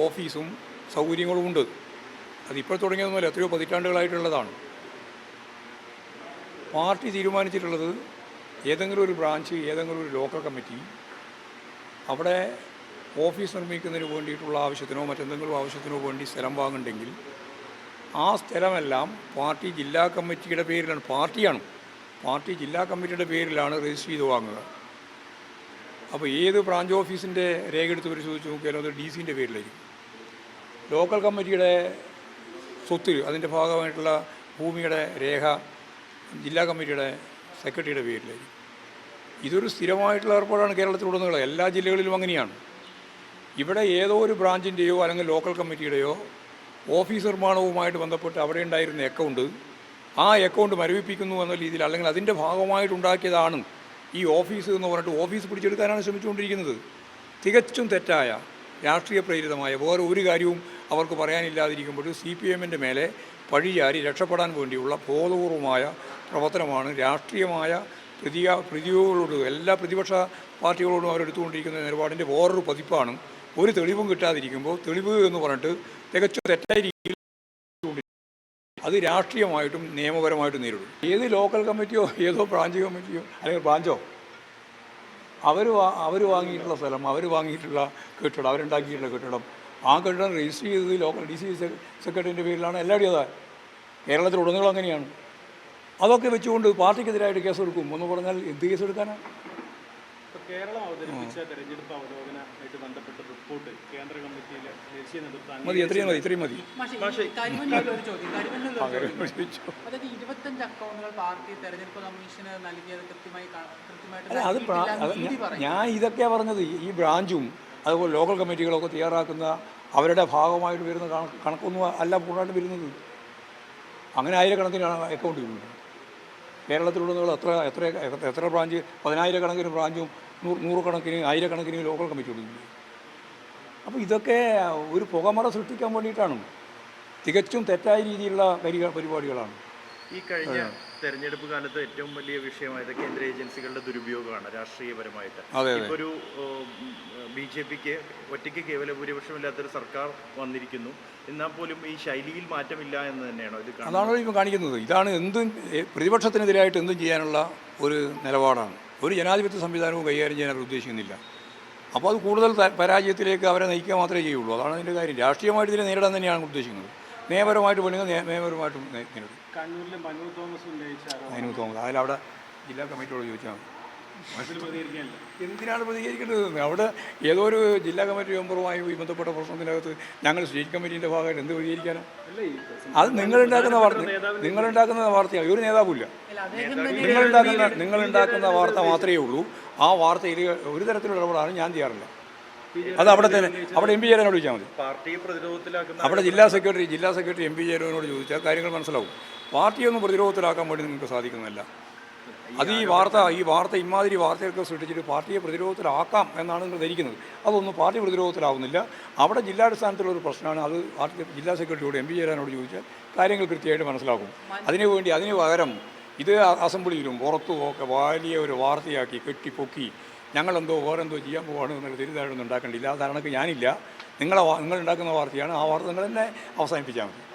ഓഫീസും സൗകര്യങ്ങളുമുണ്ട്. അതിപ്പോൾ തുടങ്ങിയതൊന്നുമല്ല, എത്രയോ പതിറ്റാണ്ടുകളായിട്ടുള്ളതാണ്. പാർട്ടി തീരുമാനിച്ചിട്ടുള്ളത് ഏതെങ്കിലും ഒരു ബ്രാഞ്ച്, ഏതെങ്കിലും ഒരു ലോക്കൽ കമ്മിറ്റി അവിടെ ഓഫീസ് നിർമ്മിക്കുന്നതിന് വേണ്ടിയിട്ടുള്ള ആവശ്യത്തിനോ മറ്റെന്തെങ്കിലും ആവശ്യത്തിനോ വേണ്ടി സ്ഥലം വാങ്ങുന്നുണ്ടെങ്കിൽ ആ സ്ഥലമെല്ലാം പാർട്ടി ജില്ലാ കമ്മിറ്റിയുടെ പേരിലാണ്. പാർട്ടി ജില്ലാ കമ്മിറ്റിയുടെ പേരിലാണ് രജിസ്റ്റർ ചെയ്ത് വാങ്ങുക. അപ്പോൾ ഏത് ബ്രാഞ്ച് ഓഫീസിൻ്റെ രേഖ എടുത്ത് പരിശോധിച്ച് നോക്കിയാലും അത് DC-ൻ്റെ പേരിലായിരിക്കും. ലോക്കൽ കമ്മിറ്റിയുടെ സ്വത്ത്, അതിൻ്റെ ഭാഗമായിട്ടുള്ള ഭൂമിയുടെ രേഖ ജില്ലാ കമ്മിറ്റിയുടെ സെക്രട്ടറിയുടെ പേരിലായിരിക്കും. ഇതൊരു സ്ഥിരമായിട്ടുള്ള ഏർപ്പാടാണ് കേരളത്തിലുടനീളം. എല്ലാ ജില്ലകളിലും അങ്ങനെയാണ്. ഇവിടെ ഏതോ ഒരു ബ്രാഞ്ചിൻ്റെയോ അല്ലെങ്കിൽ ലോക്കൽ കമ്മിറ്റിയുടെയോ ഓഫീസ് നിർമ്മാണവുമായിട്ട് ബന്ധപ്പെട്ട് അവിടെ ഉണ്ടായിരുന്ന അക്കൗണ്ട്, ആ അക്കൗണ്ട് മരവിപ്പിക്കുന്നു എന്ന രീതിയിൽ, അല്ലെങ്കിൽ അതിൻ്റെ ഭാഗമായിട്ടുണ്ടാക്കിയതാണ് ഈ ഓഫീസ് എന്ന് പറഞ്ഞിട്ട് ഓഫീസ് പിടിച്ചെടുക്കാനാണ് ശ്രമിച്ചുകൊണ്ടിരിക്കുന്നത്. തികച്ചും തെറ്റായ, രാഷ്ട്രീയ പ്രേരിതമായ വേറെ ഒരു കാര്യവും അവർക്ക് പറയാനില്ലാതിരിക്കുമ്പോൾ CPM-ൻ്റെ മേലെ പഴിചാരി രക്ഷപ്പെടാൻ വേണ്ടിയുള്ള ബോധപൂർവമായ പ്രവർത്തനമാണ്. രാഷ്ട്രീയമായ പ്രതികളോട്, എല്ലാ പ്രതിപക്ഷ പാർട്ടികളോടും അവരെടുത്തുകൊണ്ടിരിക്കുന്ന നിലപാടിൻ്റെ വേറൊരു പതിപ്പാണ്. ഒരു തെളിവും കിട്ടാതിരിക്കുമ്പോൾ തെളിവ് എന്ന് പറഞ്ഞിട്ട് തികച്ചും തെറ്റായ രീതിയിൽ അത് രാഷ്ട്രീയമായിട്ടും നിയമപരമായിട്ടും നേരിടും. ഏത് ലോക്കൽ കമ്മിറ്റിയോ ഏതോ ബ്രാഞ്ച് കമ്മിറ്റിയോ അല്ലെങ്കിൽ ബ്രാഞ്ചോ അവർ വാങ്ങിയിട്ടുള്ള സ്ഥലം, അവർ വാങ്ങിയിട്ടുള്ള കെട്ടിടം, അവരുണ്ടാക്കിയിട്ടുള്ള കെട്ടിടം, ആ കെട്ടിടം രജിസ്റ്റർ ചെയ്തത് ലോക്കൽ DC സെക്രട്ടറിൻ്റെ പേരിലാണ്. എല്ലാവരും അതാ കേരളത്തിലുടനീളം അങ്ങനെയാണ്. അതൊക്കെ വെച്ചുകൊണ്ട് പാർട്ടിക്കെതിരായിട്ട് കേസെടുക്കും എന്ന് പറഞ്ഞാൽ എന്ത് കേസെടുക്കാനാണ്? കേരളം അവതരിപ്പിച്ച തെരഞ്ഞെടുപ്പ് അവലോകനമായിട്ട് ബന്ധപ്പെട്ട റിപ്പോർട്ട് കേന്ദ്ര കമ്മിറ്റിയിലെ ദേശീയ നേതൃത്വം മതി, ഇത്രയും മതി. അതായത് 25 അക്കൗണ്ടുകൾ പാർട്ടി തെരഞ്ഞെടുപ്പ് കമ്മീഷന് നൽകിയത് ഞാൻ ഇതൊക്കെയാണ് പറഞ്ഞത്. ഈ ബ്രാഞ്ചും അതുപോലെ ലോക്കൽ കമ്മിറ്റികളൊക്കെ തയ്യാറാക്കുന്ന അവരുടെ ഭാഗമായിട്ട് വരുന്ന കണക്കൊന്നും അല്ല പൂർണ്ണമായിട്ട് വരുന്നത്. അങ്ങനെ ആയിരക്കണക്കിന് അക്കൗണ്ട് വരുന്നുണ്ട് കേരളത്തിലുടനീളം. എത്ര ബ്രാഞ്ച്, 10,000-കണക്കിന് ബ്രാഞ്ചും നൂറുകണക്കിന് ആയിരക്കണക്കിന് ലോക്കൽ കമ്മിറ്റികളുണ്ട്. അപ്പോൾ ഇതൊക്കെ ഒരു പുകമറ സൃഷ്ടിക്കാൻ വേണ്ടിയിട്ടാണ്. തികച്ചും തെറ്റായ രീതിയിലുള്ള പരിപാടികളാണ്. ഈ കഴിഞ്ഞ തെരഞ്ഞെടുപ്പ് കാലത്ത് ഏറ്റവും വലിയ വിഷയമായത് കേന്ദ്ര ഏജൻസികളുടെ ദുരുപയോഗമാണ് രാഷ്ട്രീയപരമായിട്ട്. ഇപ്പോൾ ഒരു BJP-ക്ക് ഒറ്റയ്ക്ക് കേവല ഭൂരിപക്ഷമില്ലാത്തൊരു സർക്കാർ വന്നിരിക്കുന്നു. എന്നാൽ പോലും ഈ ശൈലിയിൽ മാറ്റമില്ല എന്ന് തന്നെയാണോ ഇത്? അതാണോ ഇപ്പോൾ കാണിക്കുന്നത്? ഇതാണ് എന്തും പ്രതിപക്ഷത്തിനെതിരായിട്ട് എന്തും ചെയ്യാനുള്ള ഒരു നിലപാടാണ്. ഒരു ജനാധിപത്യ സംവിധാനവും കൈകാര്യം ചെയ്യാൻ അവർ ഉദ്ദേശിക്കുന്നില്ല. അപ്പോൾ അത് കൂടുതൽ പരാജയത്തിലേക്ക് അവരെ നയിക്കുക മാത്രമേ ചെയ്യുള്ളൂ. അതാണ് അതിൻ്റെ കാര്യം. രാഷ്ട്രീയമായിട്ട് ഇതിനെ നേരിടാൻ തന്നെയാണ് ഉദ്ദേശിക്കുന്നത്. നിയമപരമായിട്ട് പോലെങ്കിൽ നിയമപരമായിട്ടും നേരിടും. കണ്ണൂരിലെ മനു തോമസ് അതിലവിടെ ജില്ലാ കമ്മിറ്റിയോട് ചോദിച്ചാൽ എന്തിനാണ് പ്രതികരിക്കേണ്ടത്? അവിടെ ഏതോ ഒരു ജില്ലാ കമ്മിറ്റി മെമ്പറുമായി ബന്ധപ്പെട്ട പ്രശ്നത്തിനകത്ത് ഞങ്ങൾ സ്റ്റേറ്റ് കമ്മിറ്റീൻ്റെ ഭാഗമായിട്ട് എന്ത് പ്രതികരിക്കാനാണ്? അത് നിങ്ങളുണ്ടാക്കുന്ന വാർത്തയാണ്. ഒരു നേതാവില്ല. നിങ്ങളുണ്ടാക്കുന്ന വാർത്ത മാത്രമേ ഉള്ളൂ. ആ വാർത്തയിൽ ഒരു തരത്തിലുള്ള ഇടപെടാനും ഞാൻ ചെയ്യാറില്ല. അത് അവിടെ തന്നെ MP ജയരാജനോട് ചോദിച്ചാൽ മതി. അവിടെ ജില്ലാ സെക്രട്ടറി MP ജയരാജനോട് ചോദിച്ചാൽ കാര്യങ്ങൾ മനസ്സിലാവും. പാർട്ടിയൊന്നും പ്രതിരോധത്തിലാക്കാൻ വേണ്ടി നിങ്ങൾക്ക് സാധിക്കുന്നില്ല. അത് ഈ വാർത്ത ഇമാതിരി വാർത്തയൊക്കെ സൃഷ്ടിച്ചിട്ട് പാർട്ടിയെ പ്രതിരോധത്തിലാക്കാം എന്നാണ് നിങ്ങൾ ധരിക്കുന്നത്. അതൊന്നും പാർട്ടി പ്രതിരോധത്തിലാവുന്നില്ല. അവിടെ ജില്ലാടിസ്ഥാനത്തിലുള്ളൊരു പ്രശ്നമാണ്. അത് ജില്ലാ സെക്രട്ടറിയോട് MP ജയരാജനോട് ചോദിച്ചാൽ കാര്യങ്ങൾ കൃത്യമായിട്ട് മനസ്സിലാക്കും. അതിന് പകരം ഇത് അസംബ്ലിയിലും പുറത്തുമൊക്കെ വലിയ ഒരു വാർത്തയാക്കി കെട്ടിപ്പൊക്കി ഞങ്ങളെന്തോ വേറെന്തോ ചെയ്യാൻ പോവാണ് എന്നുള്ള തെറ്റിദ്ധാരണയൊന്നും ഉണ്ടാക്കേണ്ടില്ല. ആ ധാരണക്ക് ഞാനില്ല. നിങ്ങൾ ഉണ്ടാക്കുന്ന വാർത്തയാണ്. ആ വാർത്ത നിങ്ങൾ തന്നെ അവസാനിപ്പിച്ചാൽ മതി.